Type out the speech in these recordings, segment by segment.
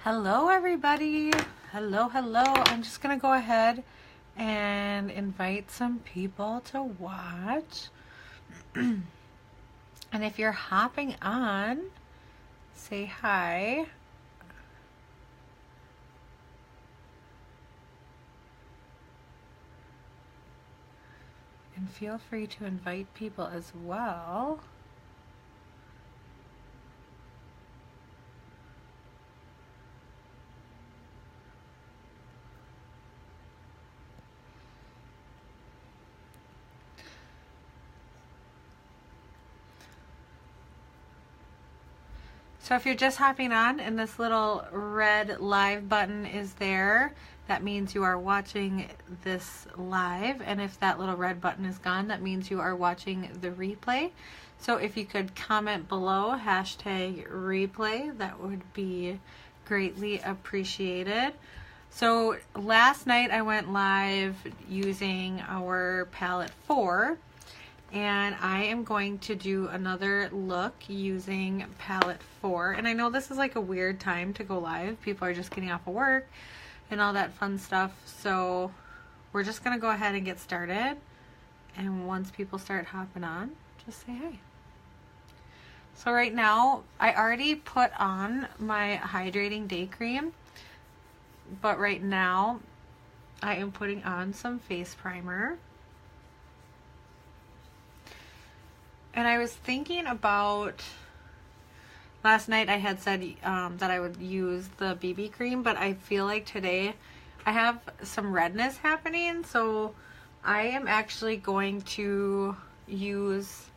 Hello everybody. Hello. I'm just gonna go ahead and invite some people to watch. And if you're hopping on, say hi. And feel free to invite people as well. So if you're just hopping on and this little red live button is there, that means you are watching this live. And if that little red button is gone, that means you are watching the replay. So if you could comment below #replay, that would be greatly appreciated. So last night I went live using our palette 4. And I am going to do another look using palette 4. And I know this is like a weird time to go live. People are just getting off of work and all that fun stuff. So we're just going to go ahead and get started. And once people start hopping on, just say hi. So right now, I already put on my hydrating day cream. But right now, I am putting on some face primer. And I was thinking about, last night I had said that I would use the BB cream, but I feel like today I have some redness happening, so I am actually going to use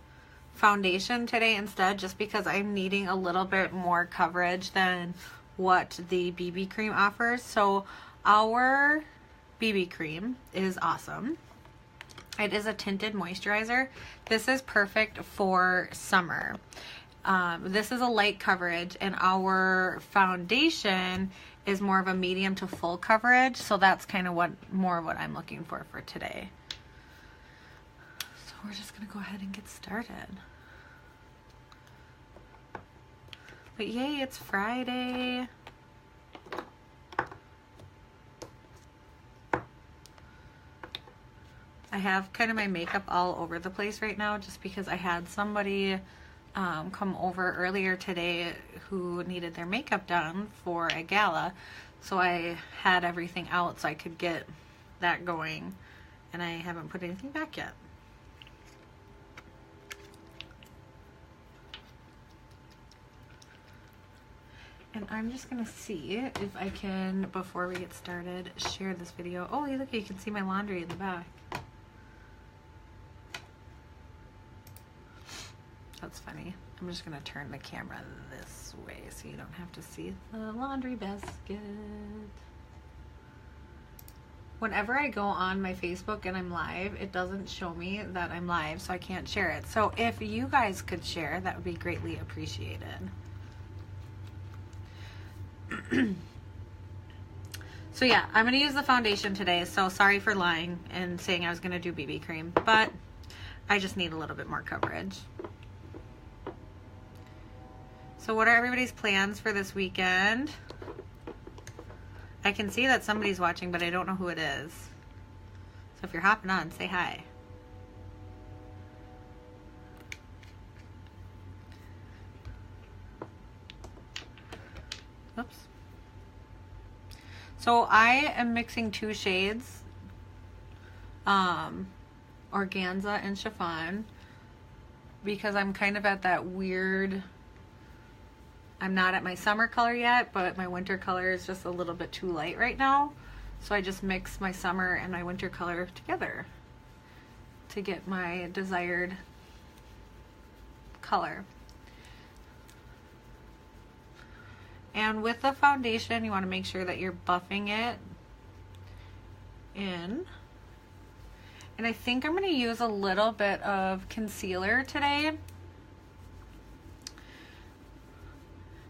foundation today instead, just because I'm needing a little bit more coverage than what the BB cream offers. So our BB cream is awesome. It is a tinted moisturizer. This is perfect for summer. This is a light coverage, and our foundation is more of a medium to full coverage. So that's kind of more of what I'm looking for today. So we're just gonna go ahead and get started. But yay, it's Friday. I have kind of my makeup all over the place right now just because I had somebody come over earlier today who needed their makeup done for a gala. So I had everything out so I could get that going, and I haven't put anything back yet. And I'm just going to see if I can, before we get started, share this video. Oh, look, you can see my laundry in the back. That's funny. I'm just going to turn the camera this way so you don't have to see the laundry basket. Whenever I go on my Facebook and I'm live, it doesn't show me that I'm live, so I can't share it. So if you guys could share, that would be greatly appreciated. So yeah, I'm going to use the foundation today, so sorry for lying and saying I was going to do BB cream, but I just need a little bit more coverage. So what are everybody's plans for this weekend? I can see that somebody's watching, but I don't know who it is. So if you're hopping on, say hi. Oops. So I am mixing two shades, organza and chiffon, because I'm kind of at that weird, I'm not at my summer color yet, but my winter color is just a little bit too light right now. So I just mix my summer and my winter color together to get my desired color. And with the foundation, you want to make sure that you're buffing it in. And I think I'm going to use a little bit of concealer today,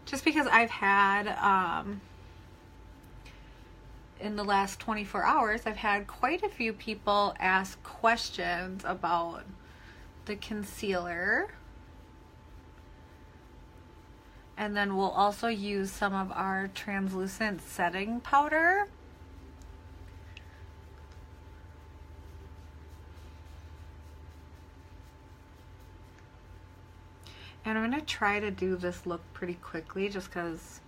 just because I've had, in the last 24 hours, I've had quite a few people ask questions about the concealer. And then we'll also use some of our translucent setting powder. And I'm going to try to do this look pretty quickly just because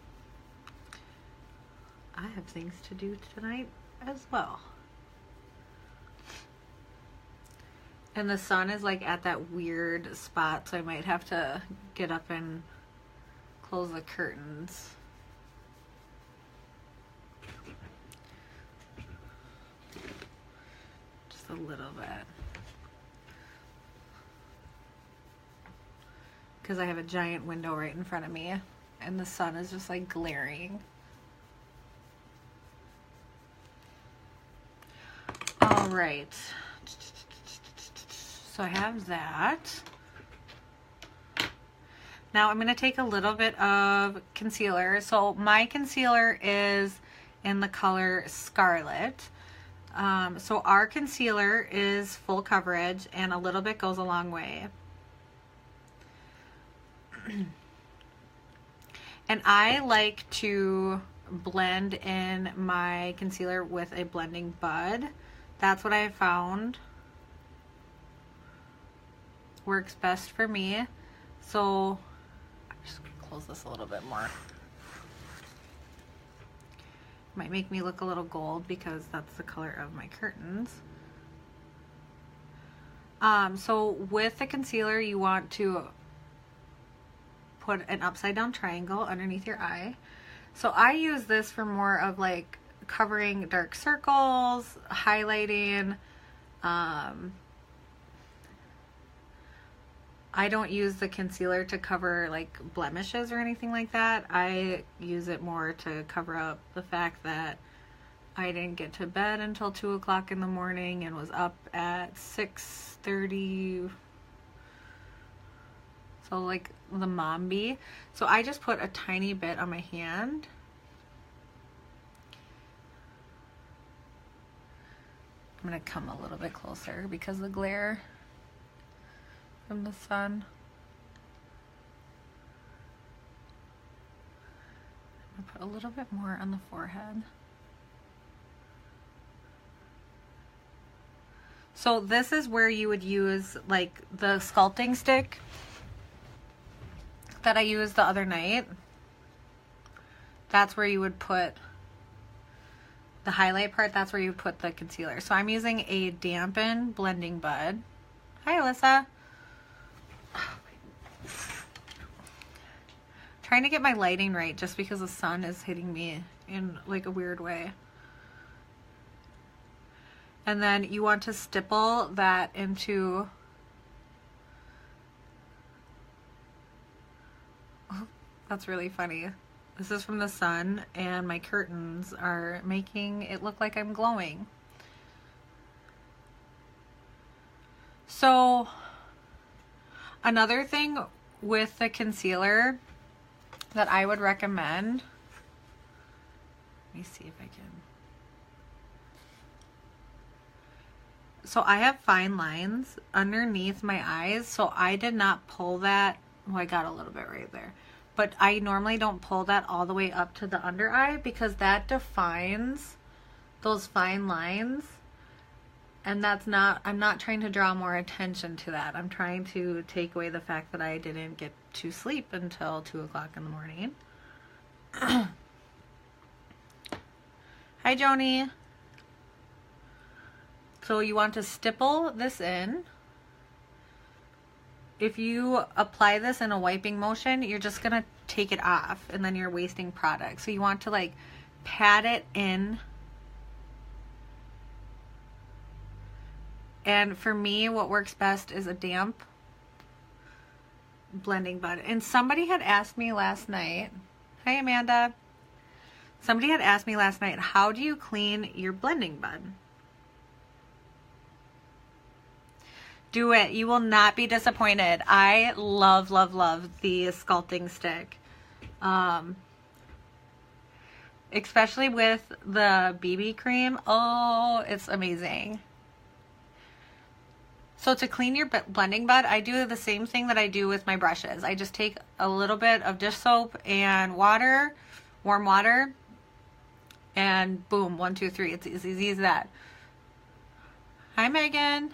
I have things to do tonight as well. And the sun is like at that weird spot, so I might have to get up and close the curtains. Just a little bit. Because I have a giant window right in front of me and the sun is just like glaring. All right. So I have that. Now I'm going to take a little bit of concealer. So my concealer is in the color Scarlet. So our concealer is full coverage and a little bit goes a long way. And I like to blend in my concealer with a blending bud. That's what I found works best for me. So I'm just gonna close this a little bit more. Might make me look a little gold because that's the color of my curtains. So with the concealer, you want to put an upside down triangle underneath your eye. So I use this for more of like covering dark circles, highlighting. I don't use the concealer to cover like blemishes or anything like that. I use it more to cover up the fact that I didn't get to bed until 2 o'clock in the morning and was up at 6:30. So like the mom bee. So I just put a tiny bit on my hand. I'm going to come a little bit closer because of the glare from the sun. I'm going to put a little bit more on the forehead. So this is where you would use like the sculpting stick that I used the other night. That's where you would put the highlight part. That's where you put the concealer. So I'm using a dampen blending bud. Hi, Alyssa. Trying to get my lighting right just because the sun is hitting me in like a weird way. And then you want to stipple that into that's really funny. This is from the sun and my curtains are making it look like I'm glowing. So another thing with the concealer that I would recommend, let me see if I can. So I have fine lines underneath my eyes, so I did not pull that. Well, I got a little bit right there. But I normally don't pull that all the way up to the under eye because that defines those fine lines. And that's not, I'm not trying to draw more attention to that. I'm trying to take away the fact that I didn't get to sleep until 2 o'clock in the morning. Hi, Joni. So you want to stipple this in. If you apply this in a wiping motion, you're just going to take it off and then you're wasting product. So you want to like pat it in. And for me, what works best is a damp blending bud. And somebody had asked me last night, hi Amanda. Somebody had asked me last night, how do you clean your blending bud? Do it. You will not be disappointed. I love, love, love the sculpting stick. Especially with the BB cream. Oh, it's amazing. So to clean your blending bud, I do the same thing that I do with my brushes. I just take a little bit of dish soap and water, warm water, and boom, 1, 2, 3. It's as easy as that. Hi, Megan.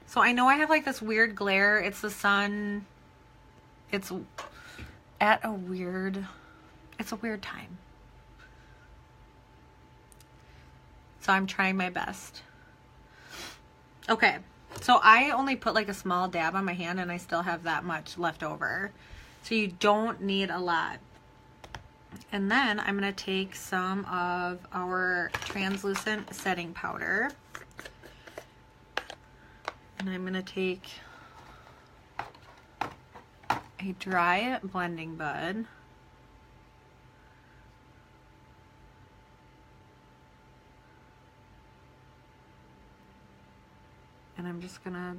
So I know I have like this weird glare. It's the sun. It's at a weird time. So I'm trying my best. Okay, so I only put like a small dab on my hand and I still have that much left over. So you don't need a lot. And then I'm going to take some of our translucent setting powder. And I'm going to take a dry blending bud. And I'm just gonna,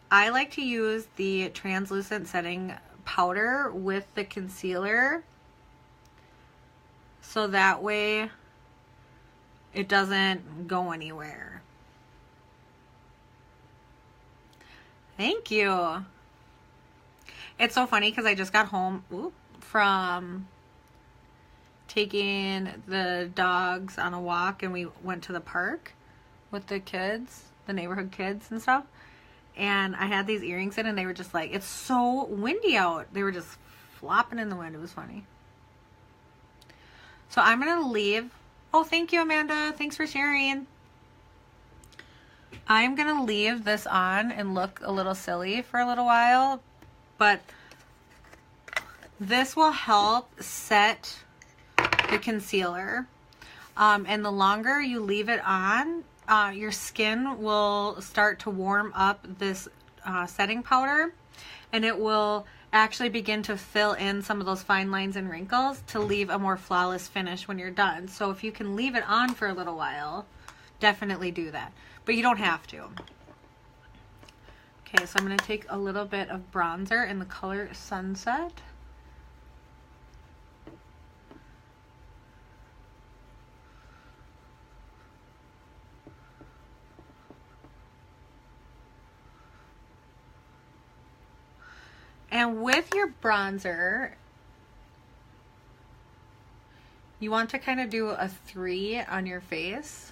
I like to use the translucent setting powder with the concealer, so that way it doesn't go anywhere. Thank you. It's so funny because I just got home from taking the dogs on a walk, and we went to the park with the kids, the neighborhood kids and stuff. And I had these earrings in and they were just like, it's so windy out. They were just flopping in the wind. It was funny. So I'm going to leave. Oh, thank you, Amanda. Thanks for sharing. I'm going to leave this on and look a little silly for a little while, but this will help set the concealer. And the longer you leave it on, your skin will start to warm up this setting powder, and it will actually begin to fill in some of those fine lines and wrinkles to leave a more flawless finish when you're done. So if you can leave it on for a little while, definitely do that. But you don't have to. Okay, so I'm going to take a little bit of bronzer in the color Sunset. And with your bronzer, you want to kind of do a 3 on your face.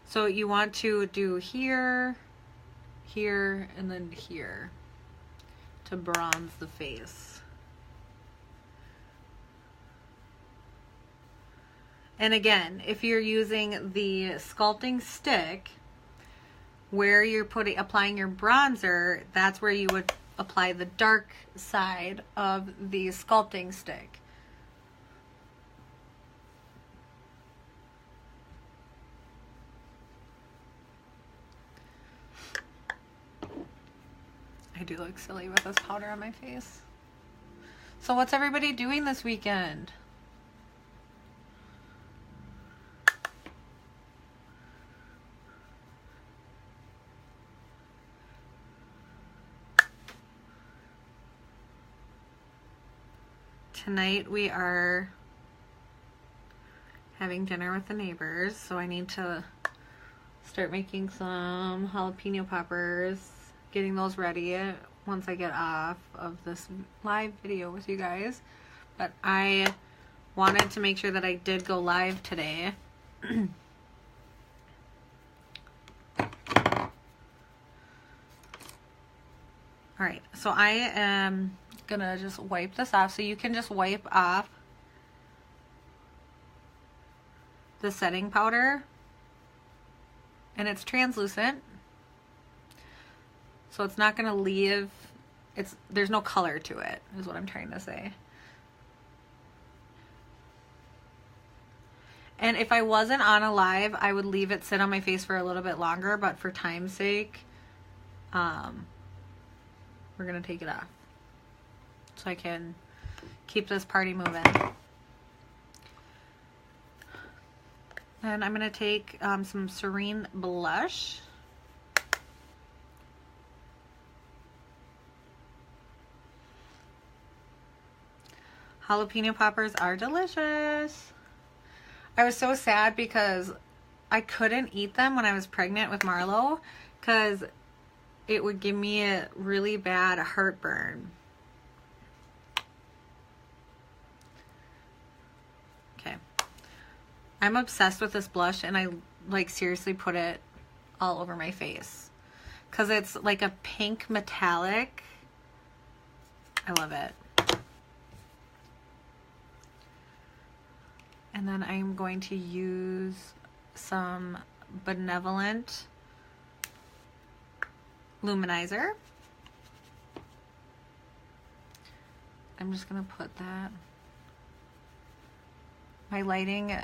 So you want to do here, here, and then here to bronze the face. And again, if you're using the sculpting stick, where you're applying your bronzer, that's where you would apply the dark side of the sculpting stick. I do look silly with this powder on my face. So what's everybody doing this weekend? Tonight we are having dinner with the neighbors, so I need to start making some jalapeno poppers, getting those ready once I get off of this live video with you guys. But I wanted to make sure that I did go live today. Alright, so I am gonna just wipe this off. So you can just wipe off the setting powder, and it's translucent, so it's not gonna leave, there's no color to it, is what I'm trying to say. And if I wasn't on a live, I would leave it sit on my face for a little bit longer, but for time's sake, we're gonna take it off so I can keep this party moving. And I'm gonna take some Serene blush. Jalapeno poppers are delicious. I was so sad because I couldn't eat them when I was pregnant with Marlo because it would give me a really bad heartburn. Okay. I'm obsessed with this blush, and I like seriously put it all over my face because it's like a pink metallic. I love it. And then I'm going to use some Benevolent Luminizer. I'm just going to put that. My lighting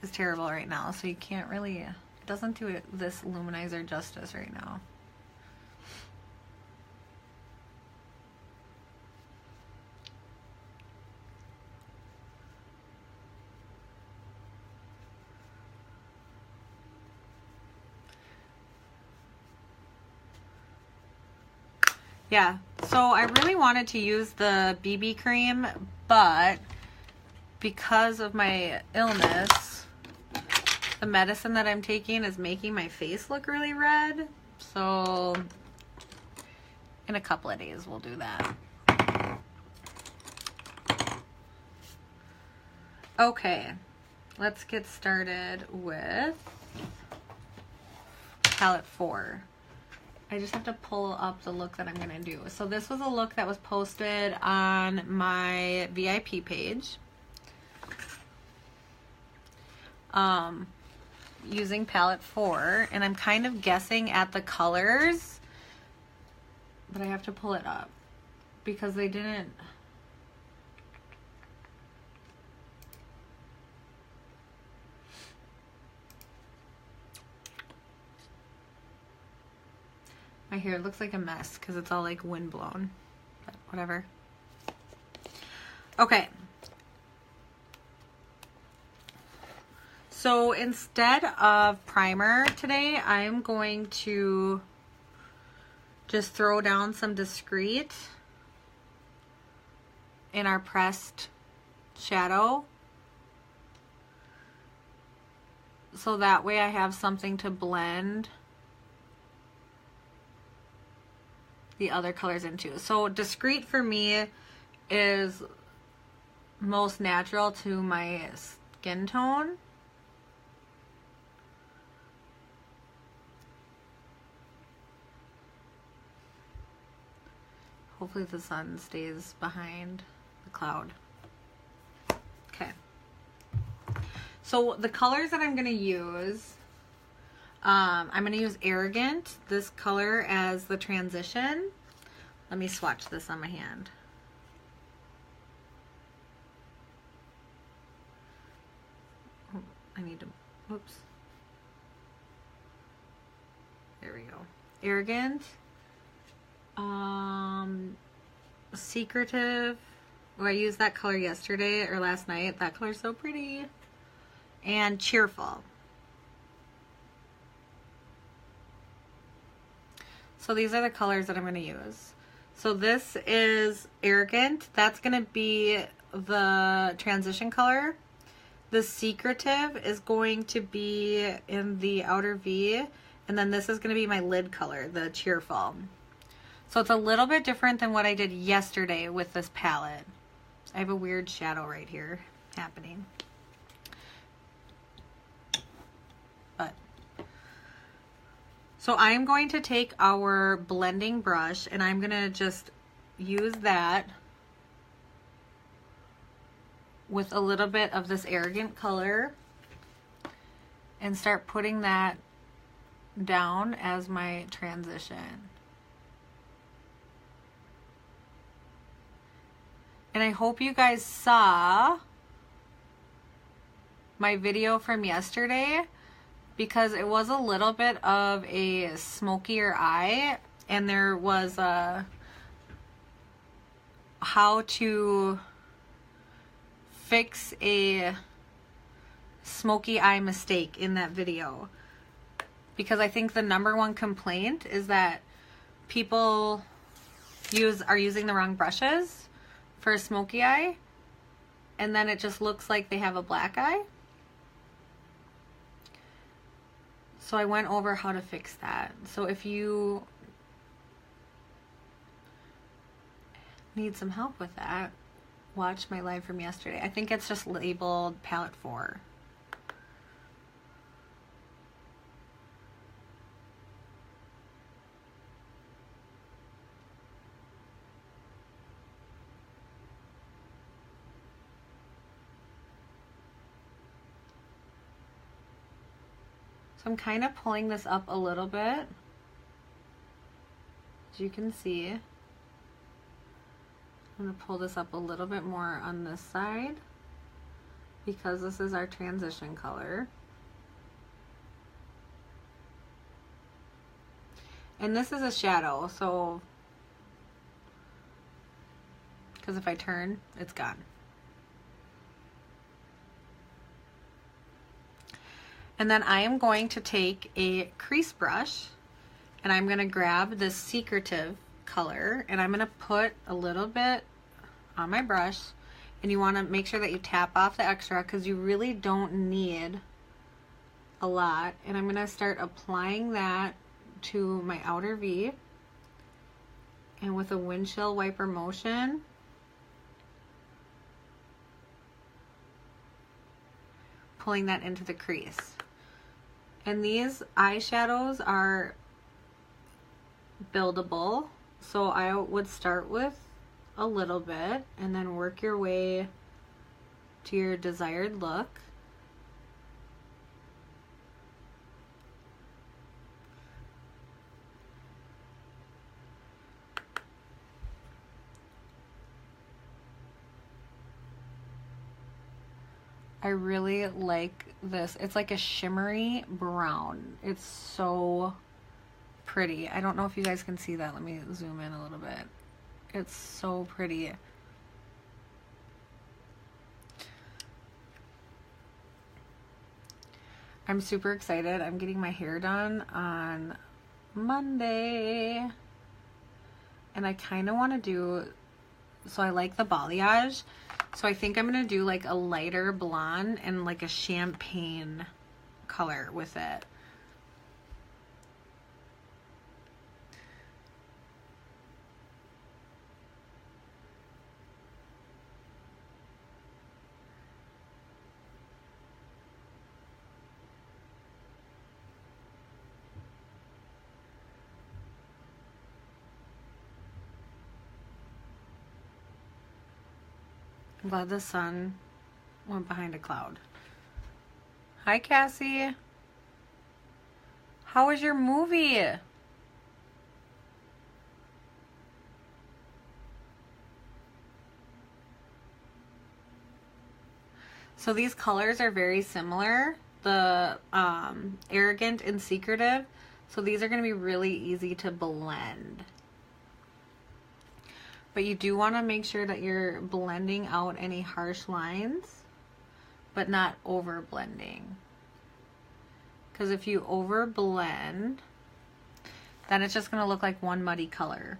is terrible right now, so you can't really, it doesn't do this luminizer justice right now. Yeah, so I really wanted to use the BB cream, but because of my illness, the medicine that I'm taking is making my face look really red. So in a couple of days, we'll do that. Okay, let's get started with palette 4. I just have to pull up the look that I'm going to do. So this was a look that was posted on my VIP page. Using palette 4, and I'm kind of guessing at the colors, but I have to pull it up because they didn't. My hair looks like a mess because it's all like wind blown, but whatever. Okay. So instead of primer today, I'm going to just throw down some Discreet in our pressed shadow. So that way I have something to blend the other colors into. So Discreet for me is most natural to my skin tone. Hopefully the sun stays behind the cloud. Okay. So the colors that I'm going to use, I'm going to use Arrogant, this color, as the transition. Let me swatch this on my hand. Oh, I need to, oops. There we go. Arrogant. Secretive. Oh, I used that color yesterday or last night. That color's so pretty. And Cheerful. So these are the colors that I'm going to use. So this is Arrogant. That's going to be the transition color. The Secretive is going to be in the outer V. And then this is going to be my lid color, the Cheerful. So it's a little bit different than what I did yesterday with this palette. I have a weird shadow right here happening. But so I'm going to take our blending brush and I'm going to just use that with a little bit of this Arrogant color and start putting that down as my transition. And I hope you guys saw my video from yesterday because it was a little bit of a smokier eye, and there was a how to fix a smoky eye mistake in that video. Because I think the #1 complaint is that people are using the wrong brushes for a smoky eye. and then it just looks like they have a black eye. So I went over how to fix that. So if you need some help with that, watch my live from yesterday. I think it's just labeled palette 4. So I'm kind of pulling this up a little bit, as you can see. I'm going to pull this up a little bit more on this side because this is our transition color. And this is a shadow, so, because if I turn, it's gone. And then I am going to take a crease brush and I'm going to grab this Secretive color and I'm going to put a little bit on my brush, and you want to make sure that you tap off the extra because you really don't need a lot. And I'm going to start applying that to my outer V, and with a windshield wiper motion, pulling that into the crease. And these eyeshadows are buildable, so I would start with a little bit and then work your way to your desired look. I really like this. It's like a shimmery brown. It's so pretty. I don't know if you guys can see that. Let me zoom in a little bit. It's so pretty. I'm super excited. I'm getting my hair done on Monday. And I kind of want to do, so I like the balayage. So I think I'm going to do like a lighter blonde and like a champagne color with it. I'm glad the sun went behind a cloud. Hi, Cassie. How was your movie? So these colors are very similar. The Arrogant and Secretive. So these are going to be really easy to blend. But you do want to make sure that you're blending out any harsh lines, but not over blending. Because if you over blend, then it's just going to look like one muddy color.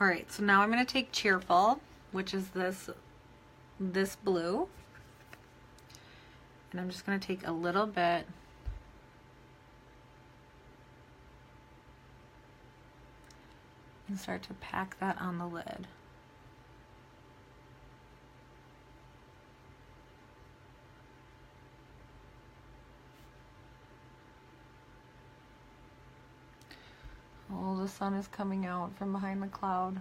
Alright, so now I'm going to take Cheerful, which is this blue. And I'm just going to take a little bit and start to pack that on the lid. Oh, the sun is coming out from behind the cloud.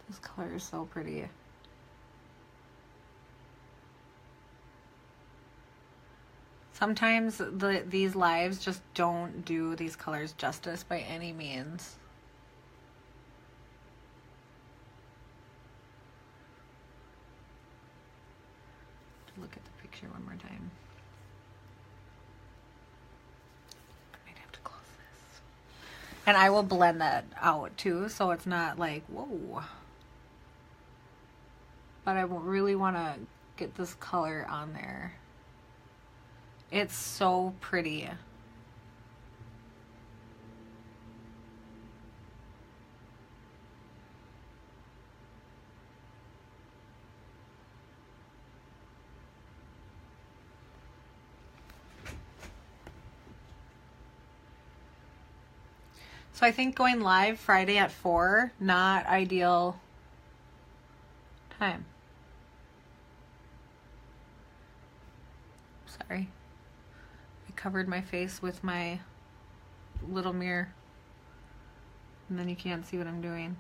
This color is so pretty. Sometimes these lives just don't do these colors justice by any means. Look at the picture one more time. I might have to close this. And I will blend that out too, so it's not like, whoa. But I really want to get this color on there. It's so pretty. So I think going live Friday at 4, not ideal time. Sorry. I covered my face with my little mirror. And then you can't see what I'm doing.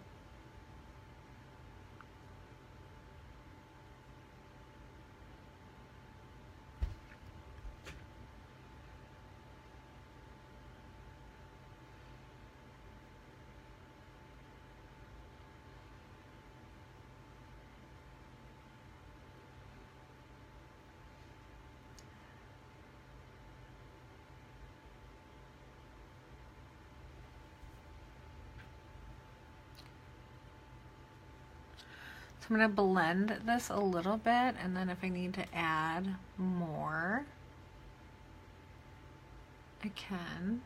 So I'm going to blend this a little bit, and then if I need to add more, I can.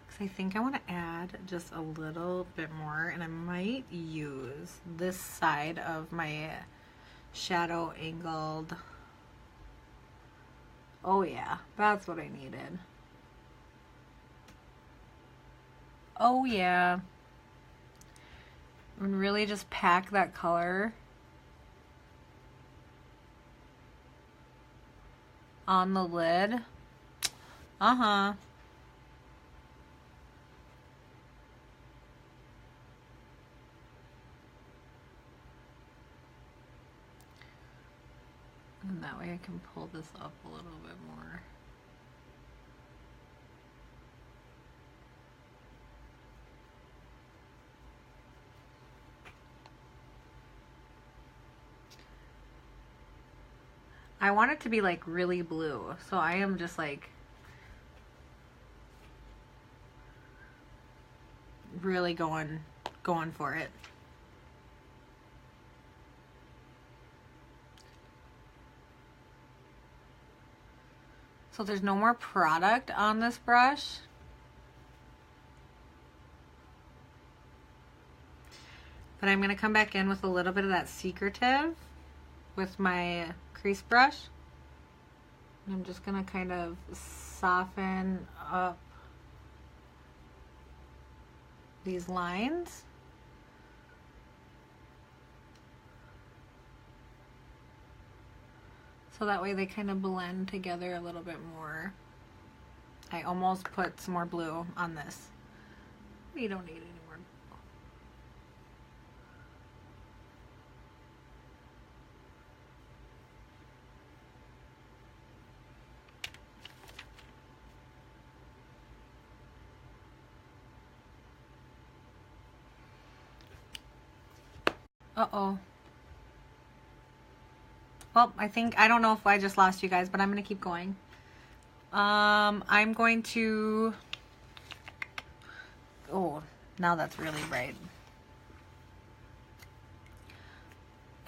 Because I think I want to add just a little bit more, and I might use this side of my shadow angled. Oh yeah, that's what I needed. Oh yeah. And really just pack that color on the lid. Uh-huh. And that way I can pull this up a little bit more. I want it to be like really blue, so I am just like really going for it. So there's no more product on this brush. But I'm going to come back in with a little bit of that secretive with my crease brush. And I'm just going to kind of soften up these lines. So that way they kind of blend together a little bit more. I almost put some more blue on this. We don't need any more. Uh-oh. Well, I don't know if I just lost you guys, but I'm going to keep going. I'm going to, oh, now that's really bright.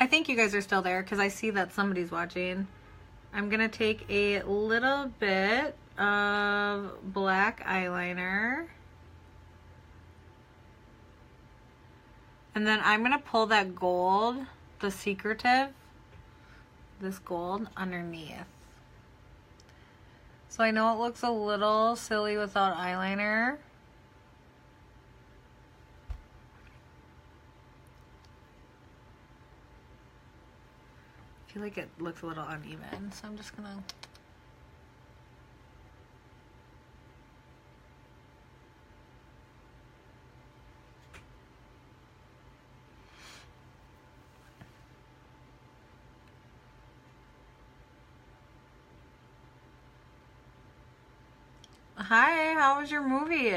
I think you guys are still there because I see that somebody's watching. I'm going to take a little bit of black eyeliner. And then I'm going to pull that gold, the secretive, this gold underneath. So I know it looks a little silly without eyeliner. I feel like it looks a little uneven, so I'm just gonna. Hi, how was your movie?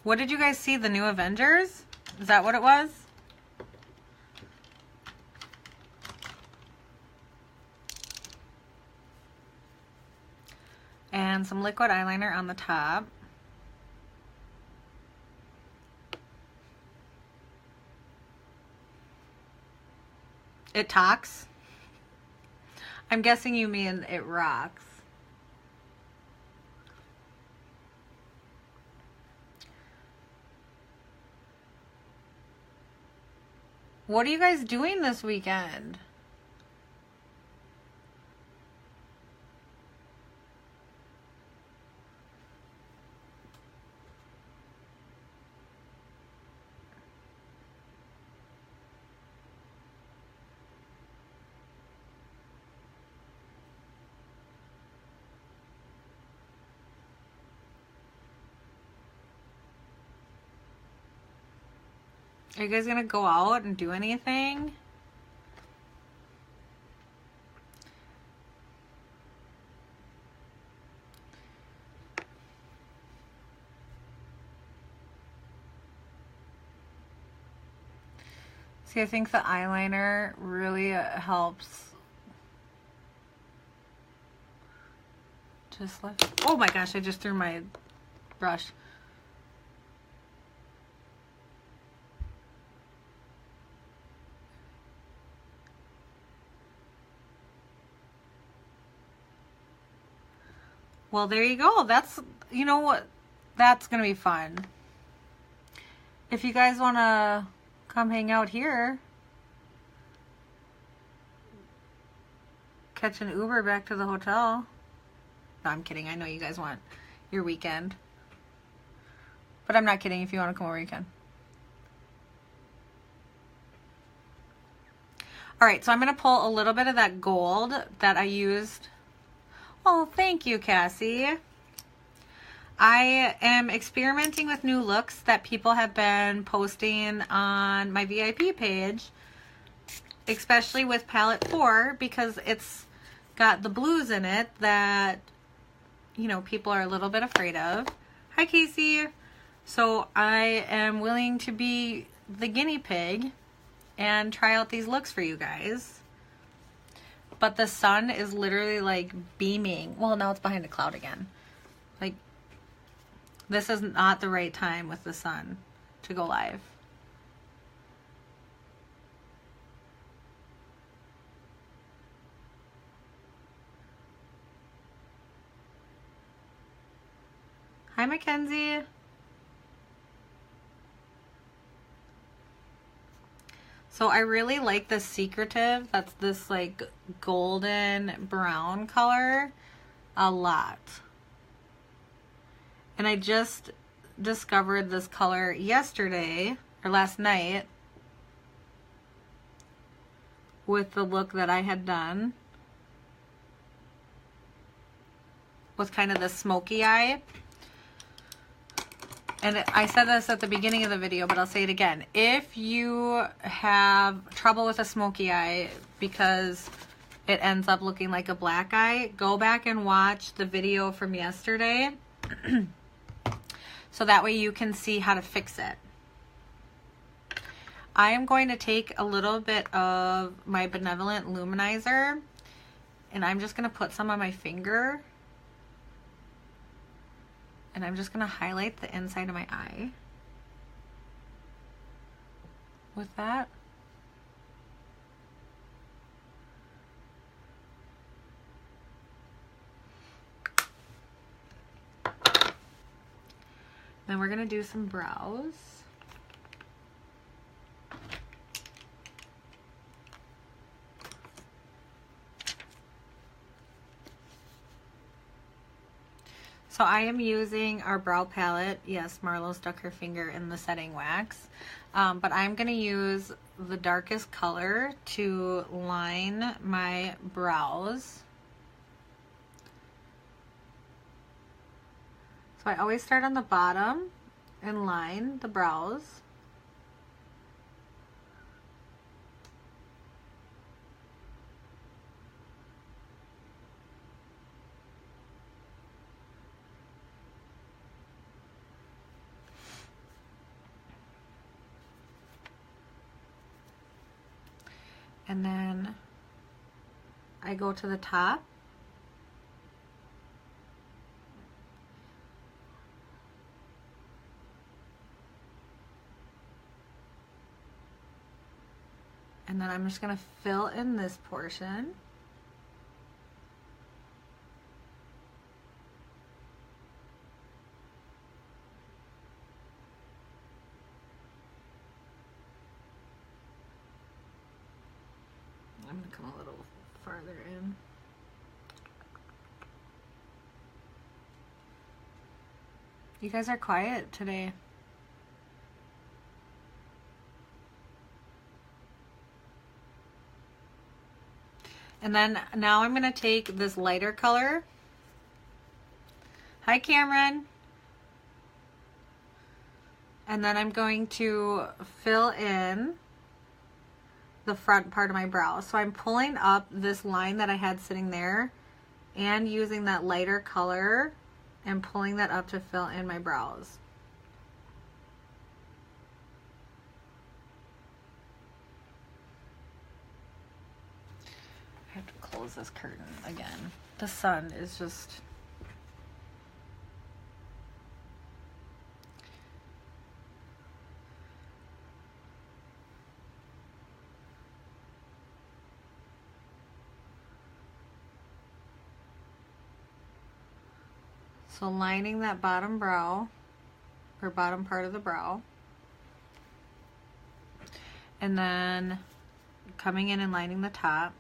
What did you guys see? The new Avengers? Is that what it was? some liquid eyeliner on the top. It talks. I'm guessing you mean it rocks. What are you guys doing this weekend? Are you guys gonna go out and do anything? See, I think the eyeliner really helps. Just like, oh my gosh, I just threw my brush. Well, there you go. That's, you know what? That's going to be fun. If you guys want to come hang out here, catch an Uber back to the hotel. No, I'm kidding. I know you guys want your weekend. But I'm not kidding. If you want to come over, you can. All right, so I'm going to pull a little bit of that gold that I used. Oh, thank you, Cassie. I am experimenting with new looks that people have been posting on my VIP page, especially with palette 4, because it's got the blues in it that, you know, people are a little bit afraid of. Hi, Casey. So I am willing to be the guinea pig and try out these looks for you guys. But the sun is literally like beaming. Well, now it's behind a cloud again. Like, this is not the right time with the sun to go live. Hi, Mackenzie. So I really like this Secretive. That's this like golden brown color a lot. And I just discovered this color yesterday or last night with the look that I had done with kind of the smoky eye. And I said this at the beginning of the video, but I'll say it again. If you have trouble with a smoky eye because it ends up looking like a black eye, go back and watch the video from yesterday. So that way you can see how to fix it. I am going to take a little bit of my Benevolent Luminizer and I'm just going to put some on my finger. And I'm just going to highlight the inside of my eye with that. Then we're going to do some brows. So I am using our brow palette. Yes, Marlo stuck her finger in the setting wax. But I'm going to use the darkest color to line my brows. So I always start on the bottom and line the brows. And then I go to the top And then I'm just going to fill in this portion. I'm going to come a little farther in. You guys are quiet today. And then now I'm going to take this lighter color. Hi, Cameron. And then I'm going to fill in the front part of my brow. So I'm pulling up this line that I had sitting there and using that lighter color and pulling that up to fill in my brows. I have to close this curtain again. The sun is just... So lining that bottom brow, or bottom part of the brow, and then coming in and lining the top.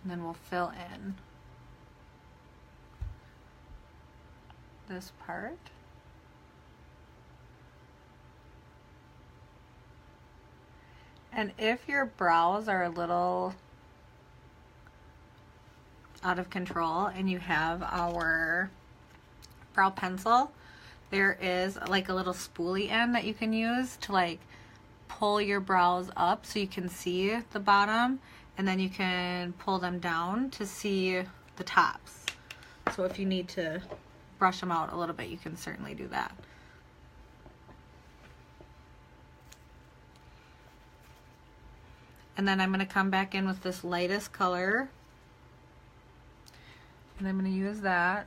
And then we'll fill in this part. And if your brows are a little out of control and you have our brow pencil, there is like a little spoolie end that you can use to like pull your brows up so you can see the bottom, and then you can pull them down to see the tops. So if you need to brush them out a little bit, you can certainly do that. And then I'm going to come back in with this lightest color, and I'm going to use that.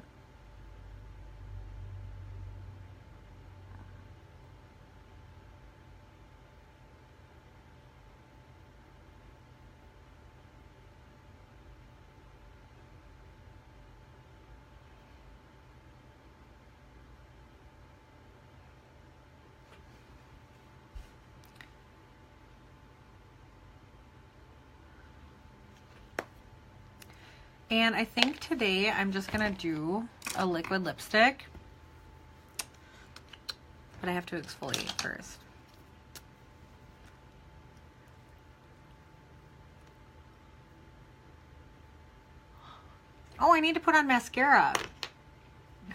And I think today I'm just gonna do a liquid lipstick, but I have to exfoliate first. Oh, I need to put on mascara.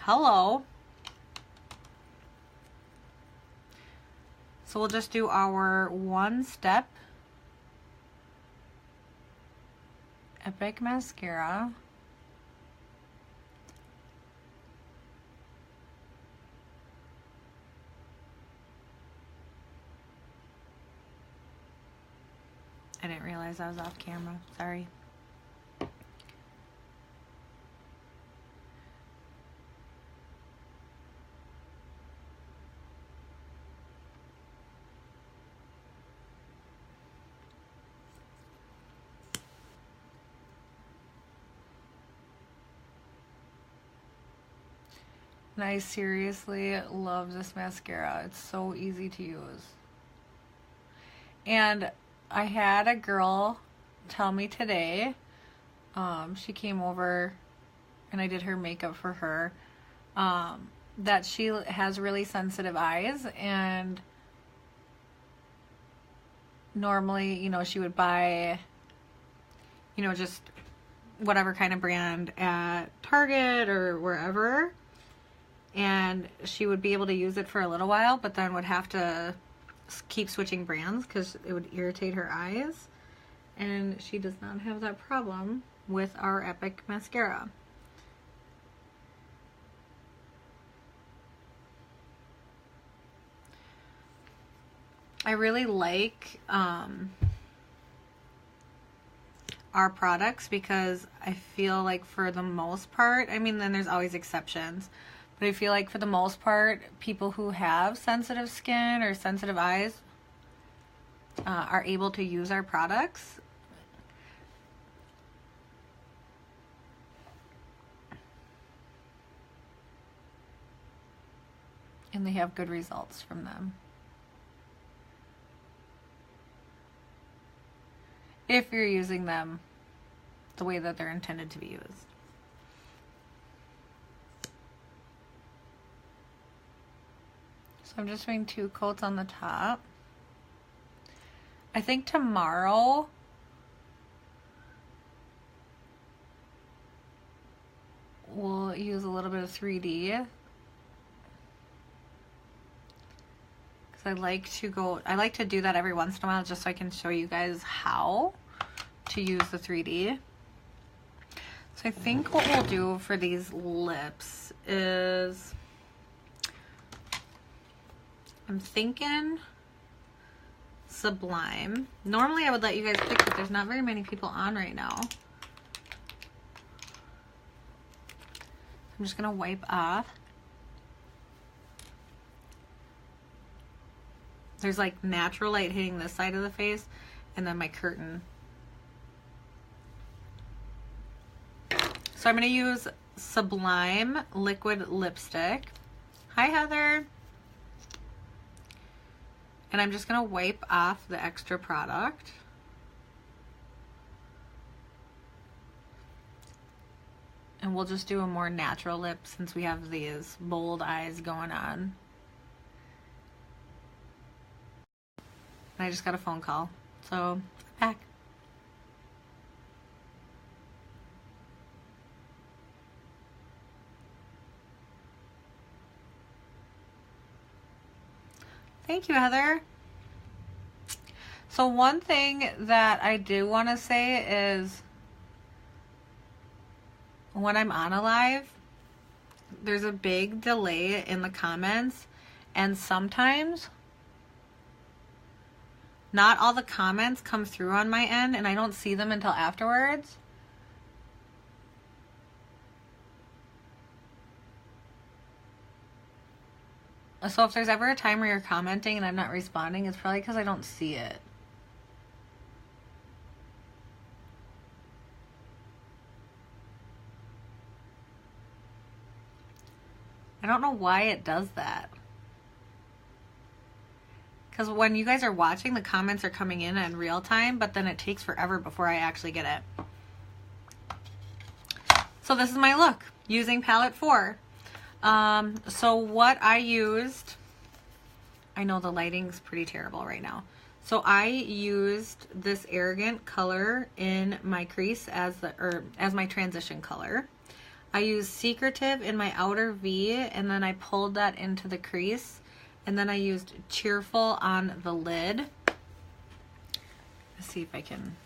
Hello. So we'll just do our One Step Epic Mascara. I didn't realize I was off camera. Sorry. And I seriously love this mascara. It's so easy to use. And I had a girl tell me today, she came over and I did her makeup for her, that she has really sensitive eyes, and normally, you know, she would buy, you know, just whatever kind of brand at Target or wherever, and she would be able to use it for a little while, but then would have to keep switching brands because it would irritate her eyes. And she does not have that problem with our Epic Mascara. I really like our products, because I feel like for the most part, I mean, then there's always exceptions, but I feel like for the most part, people who have sensitive skin or sensitive eyes are able to use our products. And they have good results from them. If you're using them the way that they're intended to be used. So I'm just doing 2 coats on the top. I think tomorrow we'll use a little bit of 3D. I like to do that every once in a while just so I can show you guys how to use the 3D. So I think what we'll do for these lips is, I'm thinking Sublime. Normally I would let you guys pick, but there's not very many people on right now. I'm just gonna wipe off. There's like natural light hitting this side of the face, and then my curtain. So I'm going to use Sublime Liquid Lipstick. Hi, Heather. And I'm just going to wipe off the extra product. And we'll just do a more natural lip since we have these bold eyes going on. I just got a phone call, so back. Thank you, Heather. So one thing that I do want to say is when I'm on a live, there's a big delay in the comments, and sometimes not all the comments come through on my end, and I don't see them until afterwards. So if there's ever a time where you're commenting and I'm not responding, it's probably because I don't see it. I don't know why it does that. Because when you guys are watching, the comments are coming in real time, but then it takes forever before I actually get it. So this is my look using palette 4. So what I used, I know the lighting's pretty terrible right now. So I used this Arrogant color in my crease as my transition color. I used Secretive in my outer V, and then I pulled that into the crease. And then I used Cheerful on the lid. Let's see if I can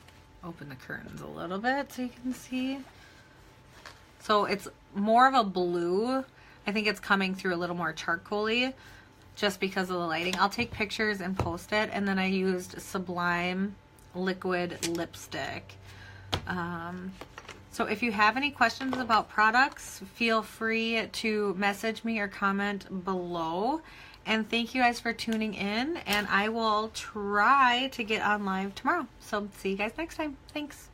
open the curtains a little bit so you can see. So it's more of a blue. I think it's coming through a little more charcoaly just because of the lighting. I'll take pictures and post it. And then I used Sublime Liquid Lipstick. So if you have any questions about products, feel free to message me or comment below. And thank you guys for tuning in, and I will try to get on live tomorrow. So see you guys next time. Thanks.